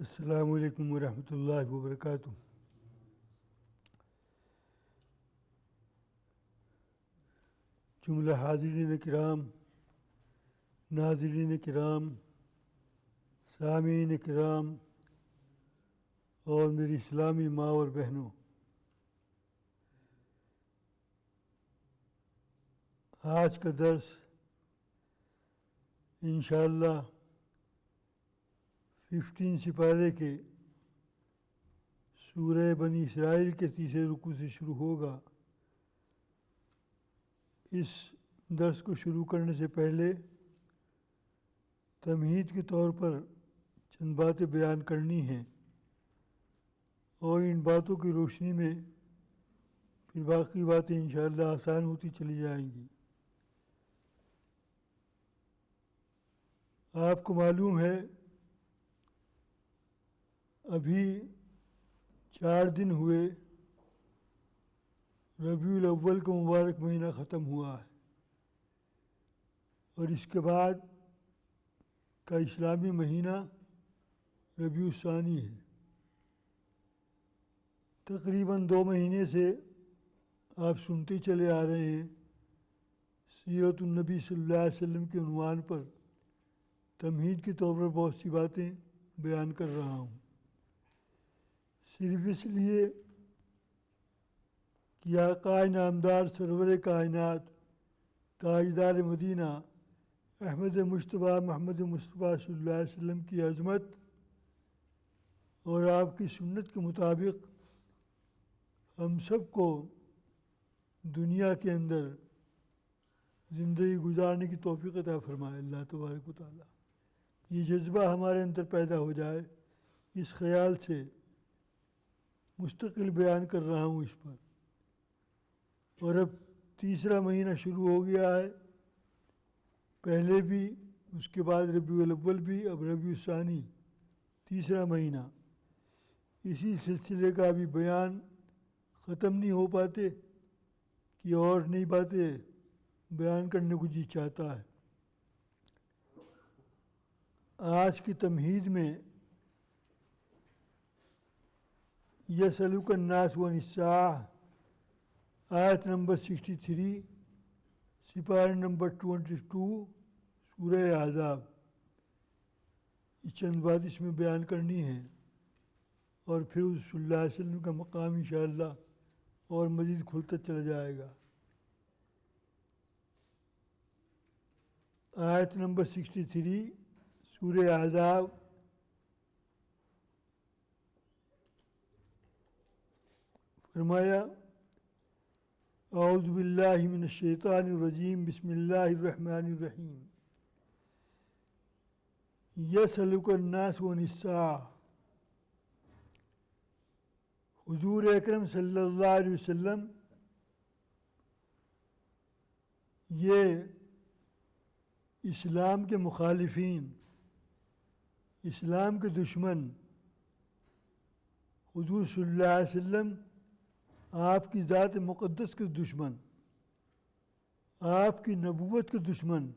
السلام علیکم ورحمۃ اللہ وبرکاتہ۔ جملہ حاضرین کرام، ناظرین کرام، سامعین کرام اور میری اسلامی ماں اور بہنوں، آج کا درس انشاءاللہ 15 سپارے کے سورہ بنی اسرائیل کے تیسرے رکوع سے شروع ہوگا۔ اس درس کو شروع کرنے سے پہلے تمہید کے طور پر چند باتیں بیان کرنی ہیں اور ان باتوں کی روشنی میں پھر باقی باتیں انشاءاللہ آسان ہوتی چلی جائیں گی۔ آپ کو معلوم ہے ابھی 4 دن ہوئے ربیع الاول کا مبارک مہینہ ختم ہوا ہے، اور اس کے بعد کا اسلامی مہینہ ربیع الثانی ہے۔ تقریباً 2 مہینے سے آپ سنتے چلے آ رہے ہیں سیرت النبی صلی اللہ علیہ وسلم کے عنوان پر تمہید کے طور پر بہت سی باتیں بیان کر رہا ہوں، صرف اس لیے کہ آقا نامدار سرور کائنات تاجدار مدینہ احمد مجتبیٰ محمد مصطفیٰ صلی اللہ علیہ وسلم کی عظمت اور آپ کی سنت کے مطابق ہم سب کو دنیا کے اندر زندگی گزارنے کی توفیق عطا فرمائے اللہ تبارک و تعالیٰ۔ یہ جذبہ ہمارے اندر پیدا ہو جائے، اس خیال سے مستقل بیان کر رہا ہوں اس پر۔ اور اب تیسرا مہینہ شروع ہو گیا ہے، پہلے بھی، اس کے بعد ربیع الاول بھی، اب ربیع الثانی تیسرا مہینہ۔ اسی سلسلے کا بھی بیان ختم نہیں ہو پاتے کہ اور نئی باتیں بیان کرنے کو جی چاہتا ہے۔ آج کی تمہید میں یسألک الناس عن الساعہ آیت نمبر 63 سپارہ نمبر 22 سورہ احزاب، یہ چند بات اس میں بیان کرنی ہے، اور پھر صلی اللہ علیہ وسلم کا مقام انشاءاللہ اور مزید کھلتا چلا جائے گا۔ آیت نمبر 63 سورہ احزاب، فرمایا اعوذ باللہ من الشیطان الرجیم بسم اللہ الرحمن الرحیم۔ یسألک الناس عن الساعہ، حضور اکرم صلی اللہ علیہ وسلم یہ اسلام کے مخالفین، اسلام کے دشمن، حضور صلی اللہ علیہ وسلم آپ کی ذات مقدس کے دشمن، آپ کی نبوت کے دشمن،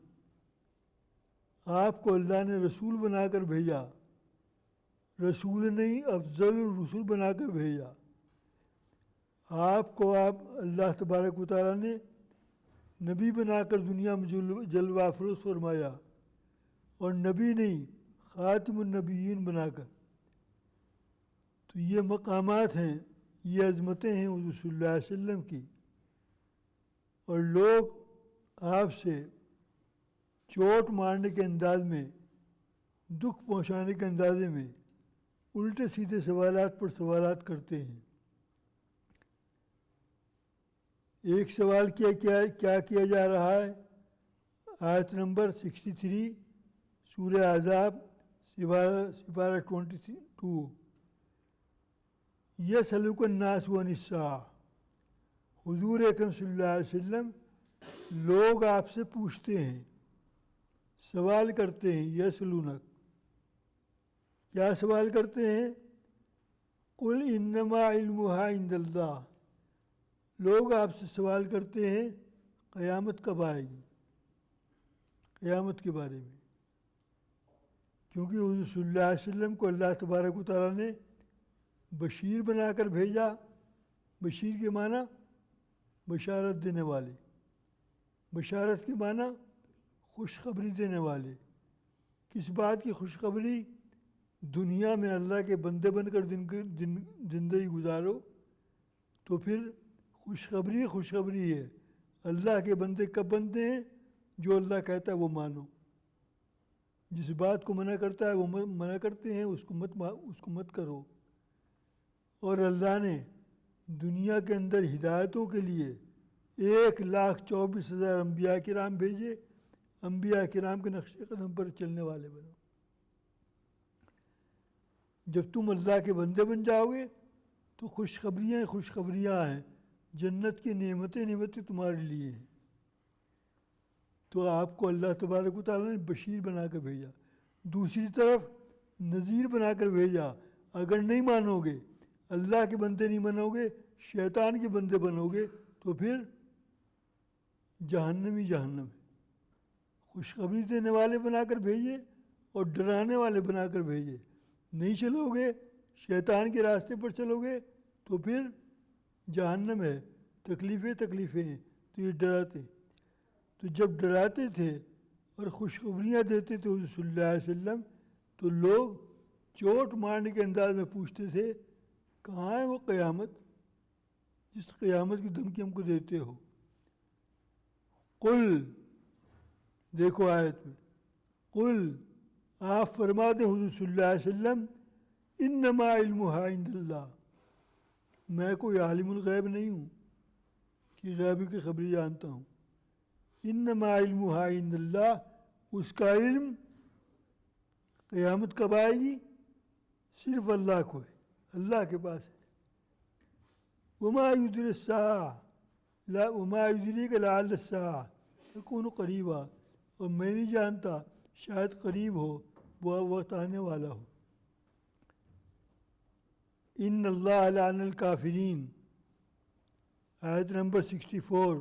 آپ کو اللہ نے رسول بنا کر بھیجا، رسول نہیں افضل الرسول بنا کر بھیجا، آپ کو اللہ تبارک و تعالیٰ نے نبی بنا کر دنیا میں جلوہ افروز فرمایا، اور نبی نہیں خاتم النبیین بنا کر۔ تو یہ مقامات ہیں، یہ عظمتیں ہیں حضور صلی اللہ علیہ وسلم کی، اور لوگ آپ سے چوٹ مارنے کے انداز میں، دکھ پہنچانے کے اندازے میں الٹے سیدھے سوالات پر سوالات کرتے ہیں۔ ایک سوال کیا کیا جا رہا ہے؟ آیت نمبر 63 سورہ احزاب سپارہ 22، یسألک الناس عن الساعہ، حضور اکرم صلی اللہ علیہ وسلم لوگ آپ سے پوچھتے ہیں، سوال کرتے ہیں۔ یسألونک، کیا سوال کرتے ہیں؟ قل انما علمھا عند اللہ، لوگ آپ سے سوال کرتے ہیں قیامت کب آئے گی، قیامت کے بارے میں۔ کیونکہ حضور صلی اللہ علیہ وسلم کو اللہ تبارک و تعالیٰ نے بشیر بنا کر بھیجا. بشیر کے معنی بشارت دینے والے، بشارت کے معنی خوشخبری دینے والے. کس بات کی خوشخبری؟ دنیا میں اللہ کے بندے بن کر زندگی گزارو تو پھر خوشخبری ہے. اللہ کے بندے کب بنتے ہیں؟ جو اللہ کہتا ہے وہ مانو. جس بات کو منع کرتا ہے وہ منع کرتے ہیں، اس کو مت کرو. اور اللہ نے دنیا کے اندر ہدایتوں کے لیے 1,24,000 انبیاء کرام بھیجے. انبیاء کرام کے نقش قدم پر چلنے والے بنو. جب تم اللہ کے بندے بن جاؤ گے تو خوشخبریاں ہیں. جنت کی نعمتیں تمہارے لیے ہیں. تو آپ کو اللہ تبارک و تعالیٰ نے بشیر بنا کر بھیجا. دوسری طرف نذیر بنا کر بھیجا. اگر نہیں مانو گے، اللہ کے بندے نہیں بنو گے، شیطان کے بندے بنو گے تو پھر جہنم ہے. خوشخبری دینے والے بنا کر بھیجے اور ڈرانے والے بنا کر بھیجے. نہیں چلو گے، شیطان کے راستے پر چلو گے تو پھر جہنم ہے. تکلیفیں ہیں. تو یہ ڈراتے، تو جب ڈراتے تھے اور خوشخبریاں دیتے تھے حضور صلی اللہ علیہ وسلم تو لوگ چوٹ مارنے کے انداز میں پوچھتے تھے کہاں ہے وہ قیامت جس قیامت کی دھمکی ہم کو دیتے ہو. قل، دیکھو آیت میں، قل آپ فرما دیں حضور صلی اللہ علیہ وسلم انما علمھا عند اللہ، میں کوئی عالم الغیب نہیں ہوں کہ غیبی کی خبری جانتا ہوں. انما علمھا عند اللہ، اس کا علم قیامت کب آئے گی صرف اللہ کو ہے، اللہ کے پاس ہے. وما یدری الساعہ وما یدریک لعل الساعہ تکون قریبا، اور میں نہیں جانتا شاید قریب ہو وہ وقت آنے والا ہو. ان اللہ لعن الکافرین، آیت نمبر 64.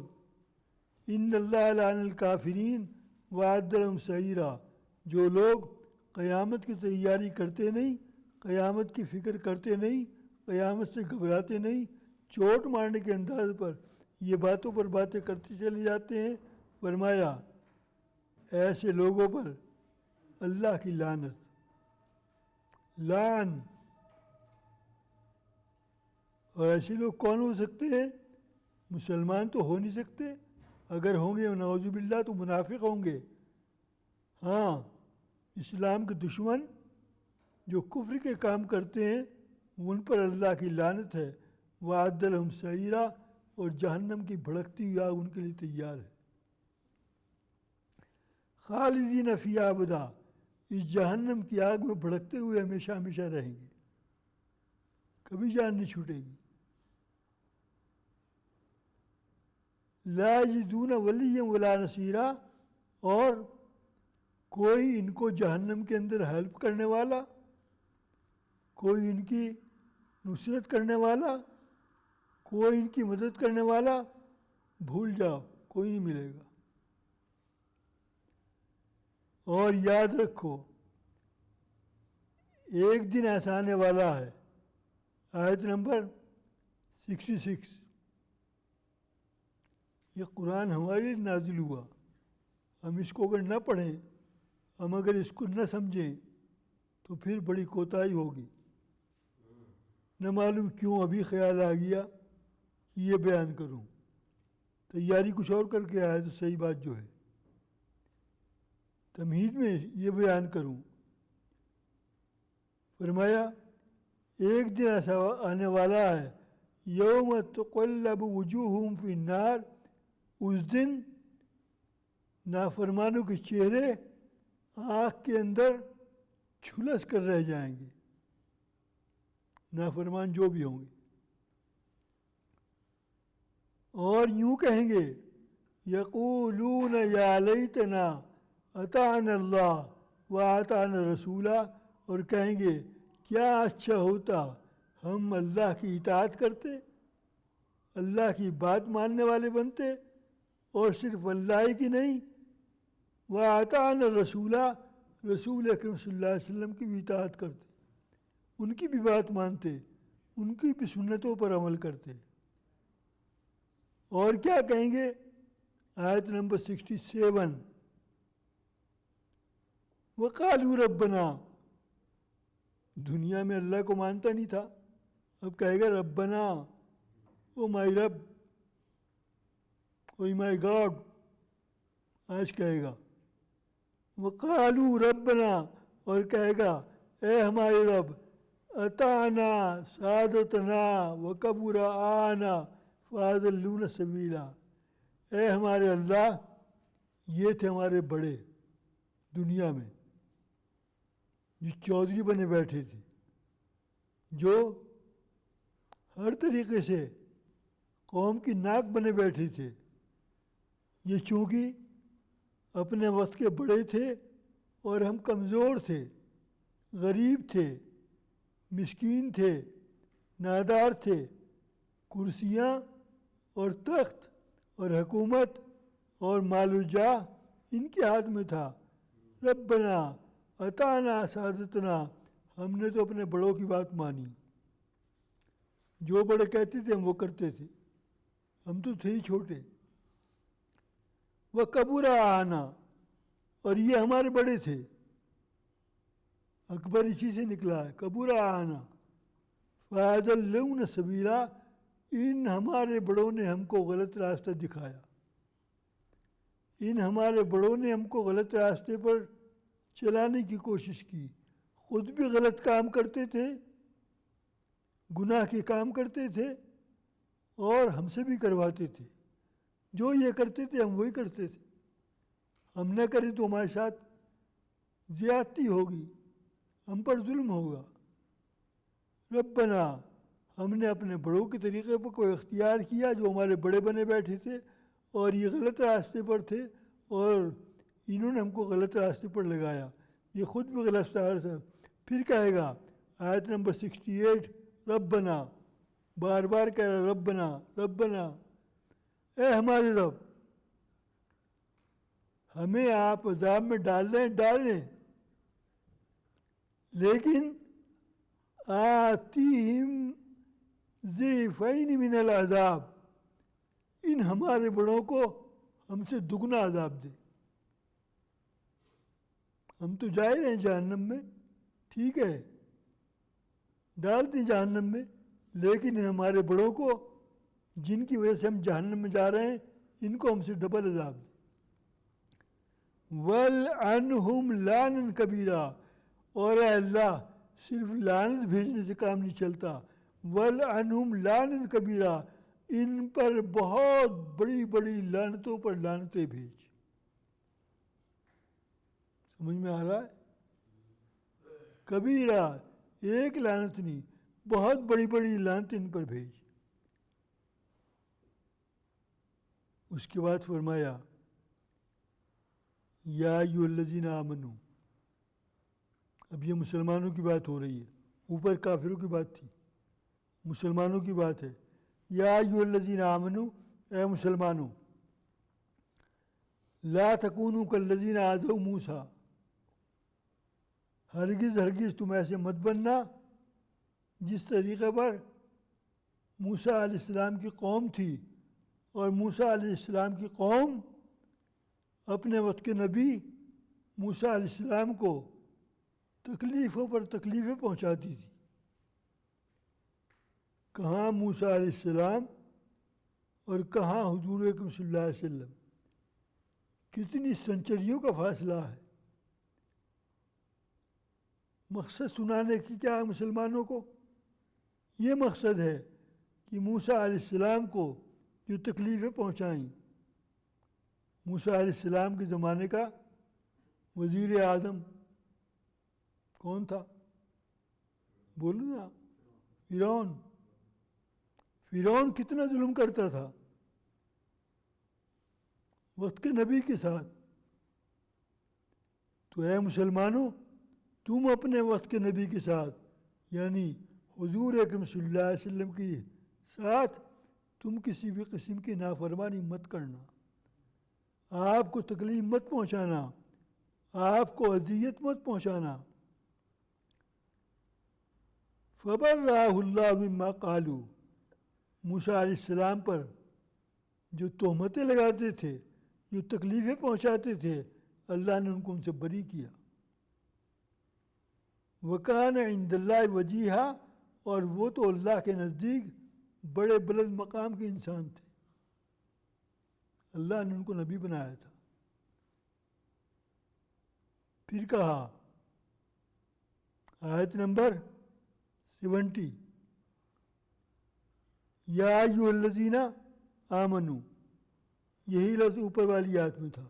ان اللہ لعن الکافرین وأعد لهم سعیرا، جو لوگ قیامت کی تیاری کرتے نہیں، قیامت کی فکر کرتے نہیں، قیامت سے گھبراتے نہیں، چوٹ مارنے کے انداز پر یہ باتوں پر باتیں کرتے چلے جاتے ہیں، فرمایا ایسے لوگوں پر اللہ کی لعنت. لعن. اور ایسے لوگ کون ہو سکتے ہیں؟ مسلمان تو ہو نہیں سکتے. اگر ہوں گے نعوذ باللہ تو منافق ہوں گے. ہاں، اسلام کے دشمن جو کفر کے کام کرتے ہیں ان پر اللہ کی لعنت ہے. وأعد لهم سعیرا، اور جہنم کی بھڑکتی ہوئی آگ ان کے لیے تیار ہے. خالدین فیہا ابدا، اس جہنم کی آگ میں بھڑکتے ہوئے ہمیشہ ہمیشہ رہیں گے، کبھی جان نہیں چھوٹے گی. لا یجدون ولیا ولا نصیرا، اور کوئی ان کو جہنم کے اندر ہیلپ کرنے والا، کوئی ان کی نصرت کرنے والا، کوئی ان کی مدد کرنے والا بھول جاؤ، کوئی نہیں ملے گا. اور یاد رکھو ایک دن ایسا آنے والا ہے. آیت نمبر 66. یہ قرآن ہمارے لیے نازل ہوا، ہم اس کو اگر نہ پڑھیں، ہم اگر اس کو نہ سمجھیں تو پھر بڑی کوتاہی ہوگی. نہ معلوم کیوں ابھی خیال آ گیا کہ یہ بیان کروں، تیاری کچھ اور کر کے آیا تو صحیح بات جو ہے تمہید میں یہ بیان کروں. فرمایا ایک دن ایسا آنے والا ہے یوم تقلب وجوہہم فی النار، اس دن نافرمانوں کے چہرے آگ کے اندر جھلس کر رہ جائیں گے، نافرمان جو بھی ہوں گے. اور یوں کہیں گے یقولون یا لیتنا اطعنا اللہ واطعنا رسولا، اور کہیں گے کیا اچھا ہوتا ہم اللہ کی اطاعت کرتے، اللہ کی بات ماننے والے بنتے، اور صرف اللہ ہی کی نہیں، واطعنا رسولا، رسول اکرم صلی اللہ علیہ وسلم کی بھی اطاعت کرتے، ان کی بھی بات مانتے، ان کی بھی سنتوں پر عمل کرتے۔ اور کیا کہیں گے؟ آیت نمبر 67، وقالوا ربنا، دنیا میں اللہ کو مانتا نہیں تھا، اب کہے گا ربنا، او مائی رب، او مائی گاڈ، آج کہے گا وقالوا ربنا، اور کہے گا اے ہمارے رب، اطعنا سادتنا وکبر آنا فاضلونا سبیلا، اے ہمارے اللہ، یہ تھے ہمارے بڑے دنیا میں جو چودھری بنے بیٹھے تھے، جو ہر طریقے سے قوم کی ناک بنے بیٹھے تھے، یہ چونکہ اپنے وقت کے بڑے تھے اور ہم کمزور تھے، غریب تھے، مسکین تھے، نادار تھے، کرسیاں اور تخت اور حکومت اور مال و جاہ ان کے ہاتھ میں تھا۔ ربنا اطعنا سادتنا، ہم نے تو اپنے بڑوں کی بات مانی، جو بڑے کہتے تھے ہم وہ کرتے تھے، ہم تو تھے ہی چھوٹے۔ وکبر آنا، اور یہ ہمارے بڑے تھے، اکبر اسی سے نکلا ہے، کبر آنا، فاضلونا سبیلا، ان ہمارے بڑوں نے ہم کو غلط راستہ دکھایا، ان ہمارے بڑوں نے ہم کو غلط راستے پر چلانے کی کوشش کی، خود بھی غلط کام کرتے تھے، گناہ کے کام کرتے تھے، اور ہم سے بھی کرواتے تھے، جو یہ کرتے تھے ہم وہی کرتے تھے، ہم نہ کریں تو ہمارے ساتھ زیادتی ہوگی، ہم پر ظلم ہوگا۔ ربنا، ہم نے اپنے بڑوں کے طریقے پر کوئی اختیار کیا جو ہمارے بڑے بنے بیٹھے تھے اور یہ غلط راستے پر تھے، اور انہوں نے ہم کو غلط راستے پر لگایا، یہ خود بھی غلط راستے۔ پھر کہے گا آیت نمبر 68، ربنا، بار بار کہہ رہا ربنا ربنا، اے ہمارے رب، ہمیں آپ عذاب میں ڈالیں، لیکن آتیہم ضعفین من العذاب، ان ہمارے بڑوں کو ہم سے دگنا عذاب دے۔ ہم تو جا ہی رہے ہیں جہنم میں، ٹھیک ہے، ڈال دیں جہنم میں، لیکن ان ہمارے بڑوں کو جن کی وجہ سے ہم جہنم میں جا رہے ہیں، ان کو ہم سے ڈبل عذاب دے۔ وَلْعَنْهُمْ لَعْنًا كَبِيرًا، اور اے اللہ، صرف لعنت بھیجنے سے کام نہیں چلتا، وَلْعَنْهُمْ لَعْنًا كَبِيرًا، ان پر بہت بڑی بڑی لعنتوں پر لعنتیں بھیج۔ سمجھ میں آ رہا ہے؟ کبیرہ، ایک لعنت نہیں، بہت بڑی بڑی لعنت ان پر بھیج۔ اس کے بعد فرمایا یا ایھا الذین آمنوا، اب یہ مسلمانوں کی بات ہو رہی ہے، اوپر کافروں کی بات تھی، مسلمانوں کی بات ہے۔ یا ایھا الذین آمنوا، اے مسلمانوں، لا تکونوا کالذین آذوا موسیٰ، ہرگز تم ایسے مت بننا جس طریقے پر موسیٰ علیہ السلام کی قوم تھی، اور موسیٰ علیہ السلام کی قوم اپنے وقت کے نبی موسیٰ علیہ السلام کو تکلیفوں پر تکلیفیں پہنچاتی تھی۔ کہاں موسیٰ علیہ السلام اور کہاں حضور اکرم صلی اللہ علیہ وسلم، کتنی سنچریوں کا فاصلہ ہے۔ مقصد سنانے کی کیا ہے مسلمانوں کو؟ یہ مقصد ہے کہ موسیٰ علیہ السلام کو جو تکلیفیں پہنچائیں، موسیٰ علیہ السلام کے زمانے کا وزیر اعظم کون تھا؟ بولو نا، فرعون کتنا ظلم کرتا تھا وقت کے نبی کے ساتھ۔ تو اے مسلمانوں، تم اپنے وقت کے نبی کے ساتھ، یعنی حضور اکرم صلی اللہ علیہ وسلم کے ساتھ، تم کسی بھی قسم کی نافرمانی مت کرنا، آپ کو تکلیف مت پہنچانا، آپ کو اذیت مت پہنچانا. فبرأہ اللہ مما قالوا، موسیٰ علیہ السلام پر جو تہمتیں لگاتے تھے، جو تکلیفیں پہنچاتے تھے، اللہ نے ان کو ان سے بری کیا. وکان عند اللہ وجیہا، اور وہ تو اللہ کے نزدیک بڑے بلند مقام کے انسان تھے. اللہ نے ان کو نبی بنایا تھا. پھر کہا آیت نمبر 70، یا ایھا الذین آمنو، یہی لفظ اوپر والی آیت میں تھا.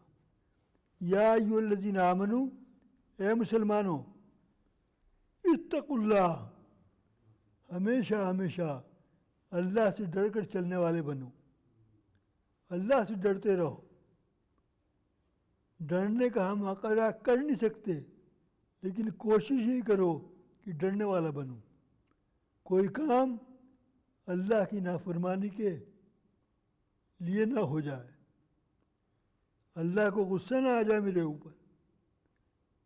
یا ایھا الذین آمنو، اے مسلمانوں، اتقوا اللہ، ہمیشہ ہمیشہ اللہ سے ڈر کر چلنے والے بنو. اللہ سے ڈرتے رہو. ڈرنے کا ہم حق ادا کر نہیں سکتے، لیکن کوشش ہی کرو کہ ڈرنے والا بنو. کوئی کام اللہ کی نافرمانی کے لیے نہ ہو جائے، اللہ کو غصہ نہ آ جائے میرے اوپر،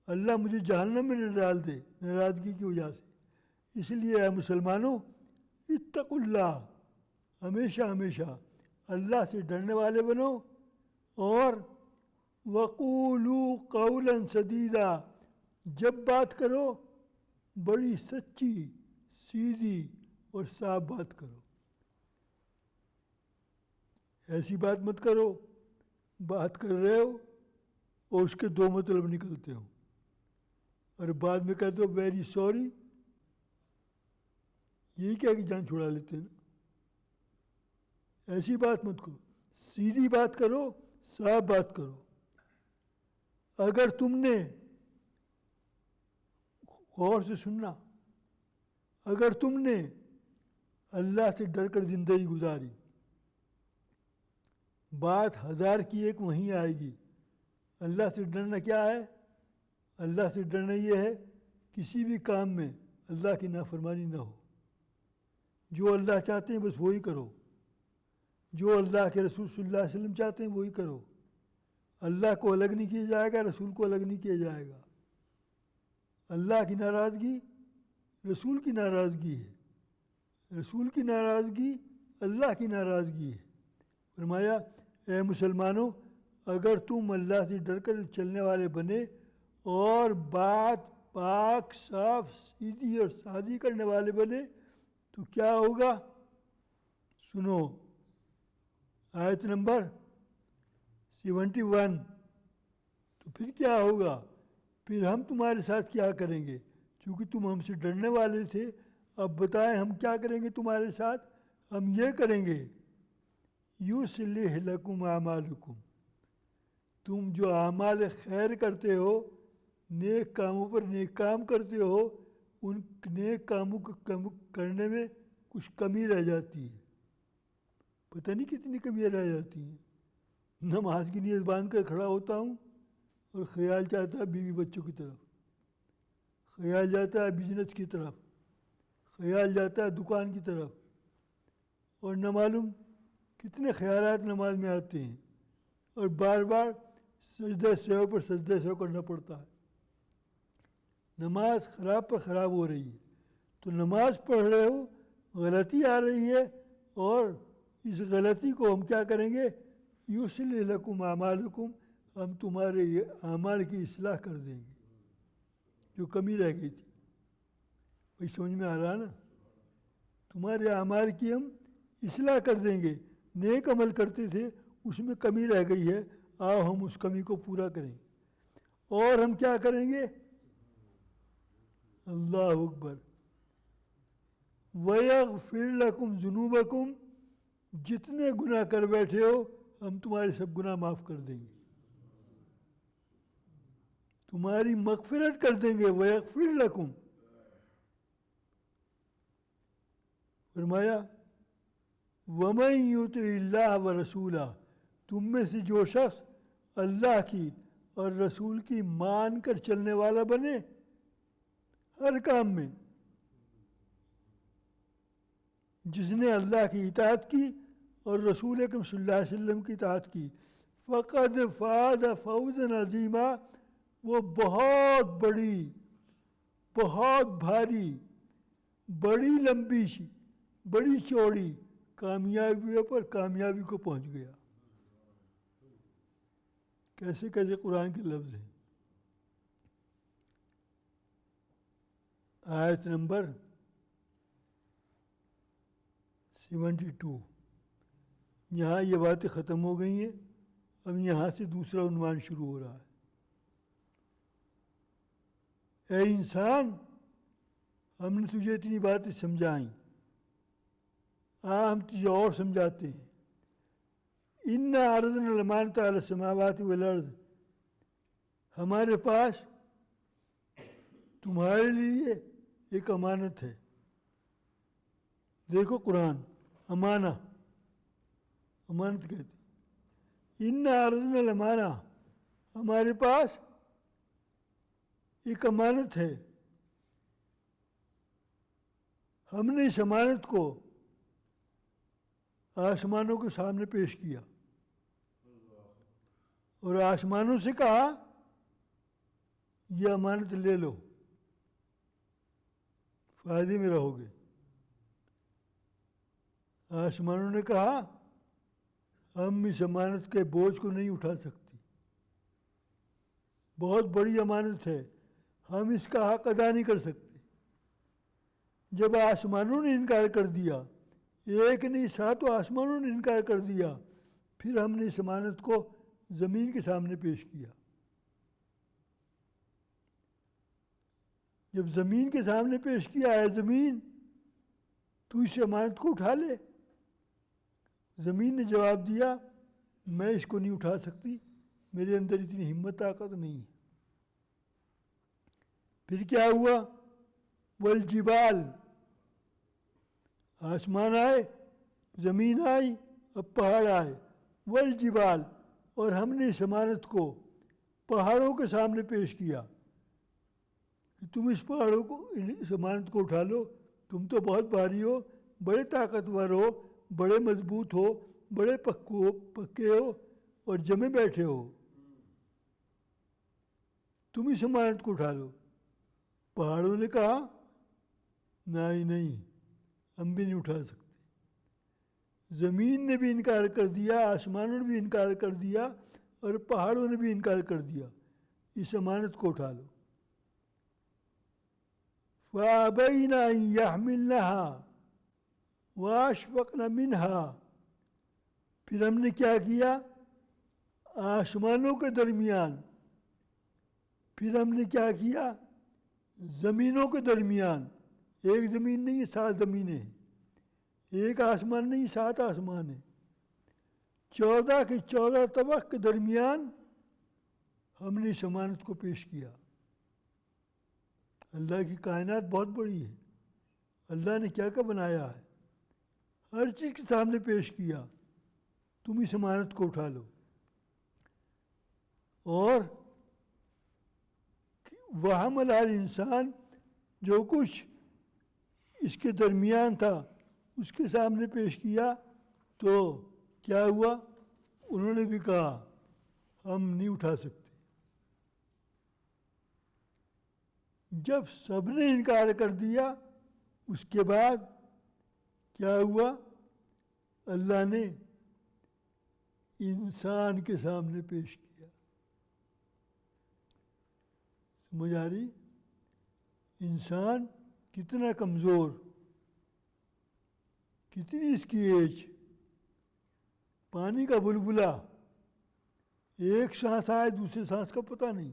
اللہ مجھے جہنم میں نہ ڈال دے ناراضگی کی وجہ سے. اس لیے اے مسلمانوں، اتقوا اللہ، ہمیشہ ہمیشہ اللہ سے ڈرنے والے بنو. اور وقولوا قولا سدیدا، جب بات کرو بڑی سچی، سیدھی اور صاف بات کرو. ایسی بات مت کرو بات کر رہے ہو اور اس کے دو مطلب نکلتے ہو، اور بعد میں کہتے ہو ویری سوری. یہی کہہ کہ جان چھڑا لیتے ہیں نا. ایسی بات مت کرو، سیدھی بات کرو، صاف بات کرو. اگر تم نے غور سے سننا، اگر تم نے اللہ سے ڈر کر زندگی گزاری، بات 1000 کی ایک وہیں آئے گی. اللہ سے ڈرنا کیا ہے؟ اللہ سے ڈرنا یہ ہے کسی بھی کام میں اللہ کی نافرمانی نہ ہو. جو اللہ چاہتے ہیں بس وہی کرو، جو اللہ کے رسول صلی اللہ علیہ وسلم چاہتے ہیں وہی کرو. اللہ کو الگ نہیں کیا جائے گا، رسول کو الگ نہیں کیا جائے گا. اللہ کی ناراضگی رسول کی ناراضگی ہے، رسول کی ناراضگی اللہ کی ناراضگی ہے. فرمایا اے مسلمانوں، اگر تم اللہ سے ڈر کر چلنے والے بنے اور بات پاک صاف سیدھی اور سادی کرنے والے بنے تو کیا ہوگا؟ سنو آیت نمبر 71. تو پھر کیا ہوگا؟ پھر ہم تمہارے ساتھ کیا کریں گے؟ چونکہ تم ہم سے ڈرنے والے تھے، اب بتائیں ہم کیا کریں گے تمہارے ساتھ؟ ہم یہ کریں گے، یصلح لکم اعمالکم، تم جو اعمال خیر کرتے ہو، نیک کاموں پر نیک کام کرتے ہو، ان نیک کاموں کو کرنے میں کچھ کمی رہ جاتی ہے. پتہ نہیں کتنی کمیاں رہ جاتی ہیں. نماز کی نیت باندھ کر کھڑا ہوتا ہوں اور خیال جاتا ہے بیوی بچوں کی طرف، خیال جاتا ہے بزنس کی طرف، خیال جاتا ہے دکان کی طرف، اور نہ معلوم کتنے خیالات نماز میں آتے ہیں، اور بار بار سجدہ سہو پر سجدہ سہو کرنا پڑتا ہے. نماز خراب پر خراب ہو رہی ہے. تو نماز پڑھ رہے ہو، غلطی آ رہی ہے، اور اس غلطی کو ہم کیا کریں گے؟ یصلح لکم اعمالکم، ہم تمہارے یہ اعمال کی اصلاح کر دیں گے جو کمی رہ گئی تھی. وہی سمجھ میں آ رہا نا؟ تمہارے اعمال کی ہم اصلاح کر دیں گے. نیک عمل کرتے تھے، اس میں کمی رہ گئی ہے، آؤ ہم اس کمی کو پورا کریں. اور ہم کیا کریں گے؟ اللہ اکبر. وَيَغْفِرْ لَكُمْ ذُنُوبَكُمْ، جتنے گناہ کر بیٹھے ہو ہم تمہارے سب گناہ معاف کر دیں گے، تمہاری مغفرت کر دیں گے. وَيَغْفِرْ لَكُمْ، فرمایا وَمَن يُطِعِ اللَّهَ وَرَسُولَهُ، تم میں سے جو شخص اللہ کی اور رسول کی مان کر چلنے والا بنے ہر کام میں، جس نے اللہ کی اطاعت کی اور رسول اکرم صلی اللہ علیہ وسلم کی اطاعت کی، فقد فاز فوزا عظیما، وہ بہت بڑی، بہت بھاری، بڑی لمبی، بڑی چوڑی کامیابیوں پر کامیابی کو پہنچ گیا۔ کیسے کیسے قرآن کے لفظ ہیں۔ آیت نمبر 72، یہاں یہ باتیں ختم ہو گئی ہیں، اب یہاں سے دوسرا عنوان شروع ہو رہا ہے۔ اے انسان، ہم نے تجھے اتنی باتیں سمجھائیں، ہم تجھے اور سمجھاتے ہیں۔ اِنَّا عَرَضْنَا الْأَمَانَةَ عَلَى السَّمَاوَاتِ وَالْأَرْضِ، ہمارے پاس تمہارے لیے ایک امانت ہے۔ دیکھو قرآن، امانہ، امانت کہتے ہیں۔ اِنَّا عَرَضْنَا الْأَمَانَةَ، ہمارے پاس ایک امانت ہے، ہم نے اس امانت کو آسمانوں کے سامنے پیش کیا اور آسمانوں سے کہا یہ امانت لے لو، فائدے میں رہو گے۔ آسمانوں نے کہا ہم اس امانت کے بوجھ کو نہیں اٹھا سکتے، بہت بڑی امانت ہے، ہم اس کا حق ادا نہیں کر سکتے۔ جب آسمانوں نے انکار کر دیا، ایک نہیں ساتوں آسمانوں نے انکار کر دیا، پھر ہم نے اس امانت کو زمین کے سامنے پیش کیا۔ جب زمین کے سامنے پیش کیا، ہے زمین تو اس امانت کو اٹھا لے۔ زمین نے جواب دیا میں اس کو نہیں اٹھا سکتی، میرے اندر اتنی ہمت طاقت نہیں ہے۔ پھر کیا ہوا؟ والجبال، آسمان آئے، زمین آئی، اب پہاڑ آئے۔ والجبال، اور ہم نے اس امانت کو پہاڑوں کے سامنے پیش کیا کہ تم اس پہاڑوں کو، اس امانت کو اٹھا لو، تم تو بہت بھاری ہو، بڑے طاقتور ہو، بڑے مضبوط ہو، بڑے پکے ہو اور جمے بیٹھے ہو، تم اس امانت کو اٹھا لو۔ پہاڑوں نے کہا نہیں، ہم بھی نہیں اٹھا سکتے۔ زمین نے بھی انکار کر دیا، آسمانوں نے بھی انکار کر دیا اور پہاڑوں نے بھی انکار کر دیا، اس امانت کو اٹھا لو۔ فَأَبَيْنَ أَن يَحْمِلْنَهَا وَأَشْفَقْنَ مِنْهَا، پھر ہم نے کیا کیا؟ آسمانوں کے درمیان، پھر ہم نے کیا کیا؟ زمینوں کے درمیان، ایک زمین نہیں 7 زمینیں ہیں، ایک آسمان نہیں 7 آسمان ہیں، 14 کے 14 طبق کے درمیان ہم نے اس امانت کو پیش کیا۔ اللہ کی کائنات بہت بڑی ہے، اللہ نے کیا کیا بنایا ہے، ہر چیز کے سامنے پیش کیا، تم اس امانت کو اٹھا لو۔ اور وَحَمَلَ الْإِنسان، جو کچھ اس کے درمیان تھا اس کے سامنے پیش کیا، تو کیا ہوا؟ انہوں نے بھی کہا ہم نہیں اٹھا سکتے۔ جب سب نے انکار کر دیا، اس کے بعد کیا ہوا؟ اللہ نے انسان کے سامنے پیش کیا۔ سمجھ آ رہی؟ انسان کتنا کمزور، کتنی اس کی ایج، پانی کا بلبلہ، ایک سانس آئے دوسرے سانس کا پتہ نہیں،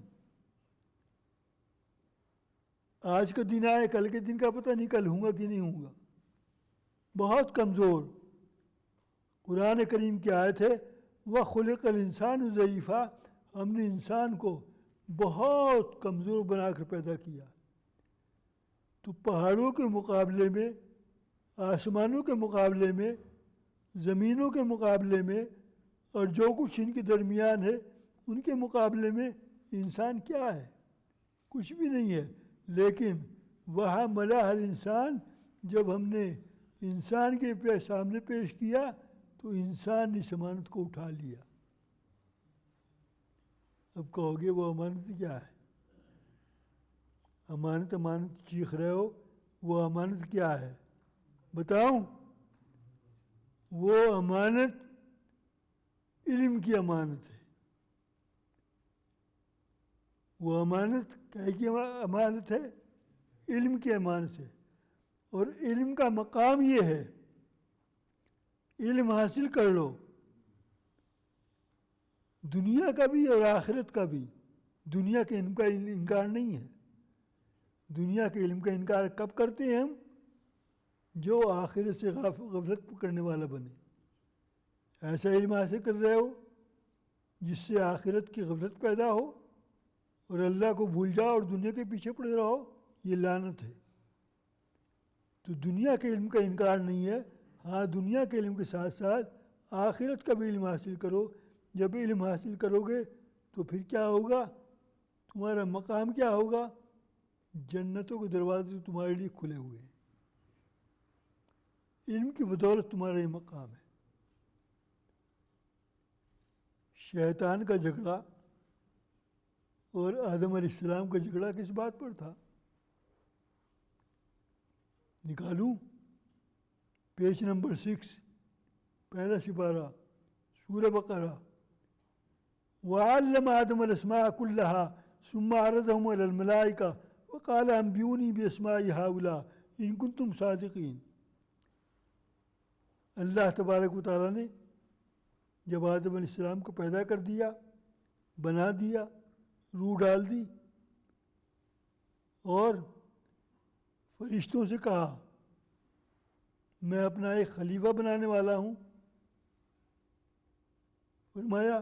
آج کا دن آئے کل کے دن کا پتہ نہیں، کل ہوں گا کہ نہیں ہوں گا، بہت کمزور۔ قرآن کریم کی آیت ہے وَخُلِقَ الْإِنسَانُ ضَعِيفًا، ہم نے انسان کو بہت کمزور بنا کر پیدا کیا۔ تو پہاڑوں کے مقابلے میں، آسمانوں کے مقابلے میں، زمینوں کے مقابلے میں اور جو کچھ ان کے درمیان ہے ان کے مقابلے میں انسان کیا ہے؟ کچھ بھی نہیں ہے۔ لیکن وہاں ملا ہر انسان، جب ہم نے انسان کے سامنے پیش کیا تو انسان نے اس امانت کو اٹھا لیا۔ اب کہو گے وہ امانت کیا ہے؟ امانت امانت چیخ رہے ہو، وہ امانت کیا ہے بتاؤں؟ وہ امانت علم کی امانت ہے. وہ امانت کیا کی امانت ہے؟ علم کی امانت ہے. اور علم کا مقام یہ ہے، علم حاصل کر لو، دنیا کا بھی اور آخرت کا بھی. دنیا کے علم کا انکار نہیں ہے. دنیا کے علم کا انکار کب کرتے ہیں ہم؟ جو آخرت سے غفلت کرنے والا بنے. ایسا علم حاصل کر رہے ہو جس سے آخرت کی غفلت پیدا ہو اور اللہ کو بھول جاؤ اور دنیا کے پیچھے پڑے رہو، یہ لعنت ہے. تو دنیا کے علم کا انکار نہیں ہے. ہاں، دنیا کے علم کے ساتھ ساتھ آخرت کا بھی علم حاصل کرو. جب علم حاصل کرو گے تو پھر کیا ہوگا؟ تمہارا مقام کیا ہوگا؟ جنتوں کے دروازے تمہارے لیے کھلے ہوئے ہیں. علم کی بدولت تمہارا یہ مقام ہے. شیطان کا جھگڑا اور آدم علیہ السلام کا جھگڑا کس بات پر تھا؟ نکالوں؟ پیج نمبر 6، پہلا سپارہ، سورہ بقرہ. وَعَلَّمَ آدَمَ الْأَسْمَاءَ كُلَّهَا ثُمَّ عَرَضَهُمْ عَلَى الْمَلَائِكَةِ وَقَالَ أَنْبِئُونِي بِأَسْمَاءِ هَؤُلَاءِ إِن كُنتُمْ صَادِقِينَ. اللہ تبارک و تعالیٰ نے جب آدم علیہ السلام کو پیدا کر دیا، بنا دیا، روح ڈال دی، اور فرشتوں سے کہا میں اپنا ایک خلیفہ بنانے والا ہوں. فرمایا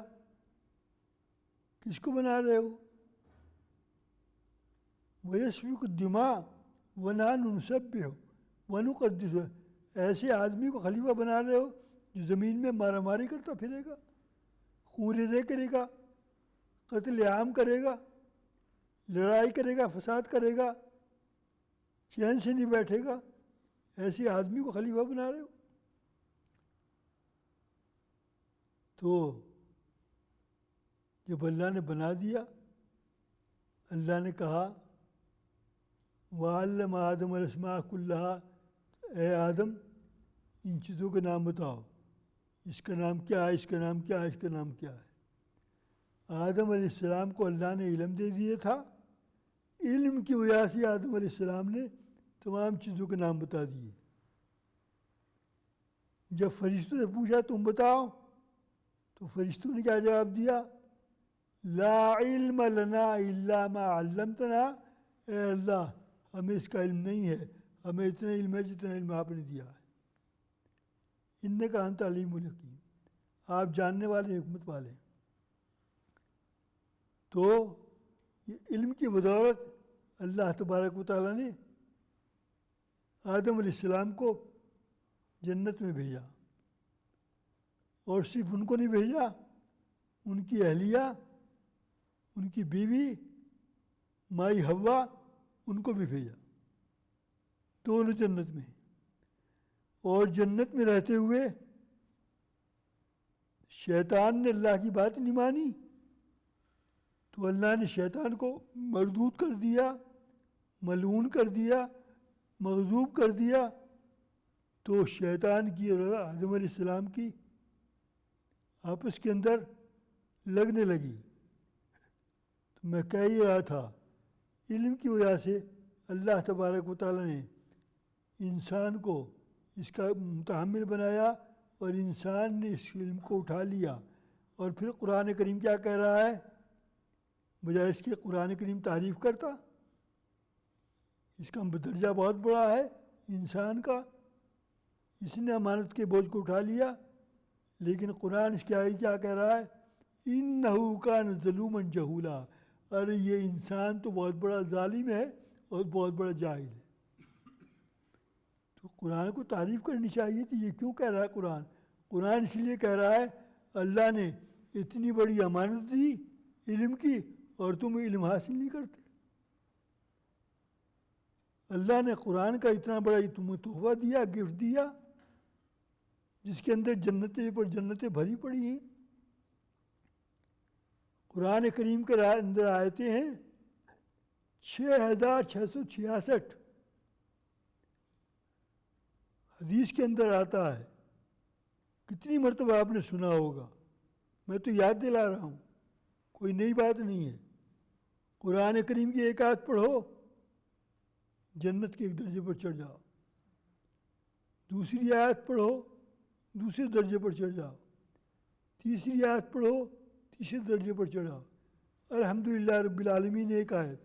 کس کو بنا رہے ہو؟ وَيَسْفِكُ الدِّمَاءَ وَنَحْنُ نُسَبِّحُ وَنُقَدِّسُ. ایسے آدمی کو خلیفہ بنا رہے ہو جو زمین میں مارا ماری کرتا پھرے گا، خون ریزے کرے گا، قتل عام کرے گا، لڑائی کرے گا، فساد کرے گا، چین سے نہیں بیٹھے گا. ایسے آدمی کو خلیفہ بنا رہے ہو؟ تو جب اللہ نے بنا دیا، اللہ نے کہا وَعَلَّمَ آدَمَ الْأَسْمَاءَ كُلَّهَا، اے آدم ان چیزوں کے نام بتاؤ، اس کا نام کیا ہے، اس کا نام کیا ہے، اس کا نام کیا ہے. آدم علیہ السلام کو اللہ نے علم دے دیا تھا. علم کی وجہ سے آدم علیہ السلام نے تمام چیزوں کے نام بتا دیے. جب فرشتوں سے پوچھا تم بتاؤ، تو فرشتوں نے کیا جواب دیا؟ لا علم لنا الا ما علمتنا. اے اللہ ہمیں اس کا علم نہیں ہے، ہمیں اتنا علم ہے جتنا علم آپ نے دیا ہے. انک انت علیم الحکیم، آپ جاننے والے، حکمت والے. تو یہ علم کی بدولت اللہ تبارک و تعالیٰ نے آدم علیہ السلام کو جنت میں بھیجا. اور صرف ان کو نہیں بھیجا، ان کی اہلیہ، ان کی بیوی مائی حوا، ان کو بھی بھیجا. دونوں جنت میں. اور جنت میں رہتے ہوئے شیطان نے اللہ کی بات نہیں مانی، تو اللہ نے شیطان کو مردود کر دیا، ملعون کر دیا، مغضوب کر دیا. تو شیطان کی اور آدم علیہ السلام کی آپس کے اندر لگنے لگی. تو میں کہہ ہی رہا تھا، علم کی وجہ سے اللہ تبارک و تعالیٰ نے انسان کو اس کا متحمل بنایا، اور انسان نے اس علم کو اٹھا لیا. اور پھر قرآن کریم کیا کہہ رہا ہے؟ بجائے اس کے قرآن کریم تعریف کرتا، اس کا درجہ بہت بڑا ہے انسان کا، اس نے امانت کے بوجھ کو اٹھا لیا. لیکن قرآن اس کے آگے کیا کہہ رہا ہے؟ اِنَّهُ كَانَ ظَلُومًا جَهُولًا. ارے یہ انسان تو بہت بڑا ظالم ہے اور بہت بڑا جاہل ہے. تو قرآن کو تعریف کرنی چاہیے تھی. یہ کیوں کہہ رہا ہے قرآن؟ قرآن اس لیے کہہ رہا ہے اللہ نے اتنی بڑی امانت دی علم کی، اور تم علم حاصل نہیں کرتے. اللہ نے قرآن کا اتنا بڑا تمہیں تحفہ دیا، گفٹ دیا، جس کے اندر جنتیں پر جنتیں بھری پڑی ہیں. قرآن کریم کے اندر آیتیں ہیں 6,666 حدیث کے اندر آتا ہے. کتنی مرتبہ آپ نے سنا ہوگا، میں تو یاد دلا رہا ہوں، کوئی نئی بات نہیں ہے. قرآن کریم کی ایک آیت پڑھو، جنت کے ایک درجے پر چڑھ جاؤ. دوسری آیت پڑھو، دوسرے درجے پر چڑھ جاؤ. تیسری آیت پڑھو، تیسرے درجے پر چڑھاؤ. الحمدللہ رب العالمین ایک آیت،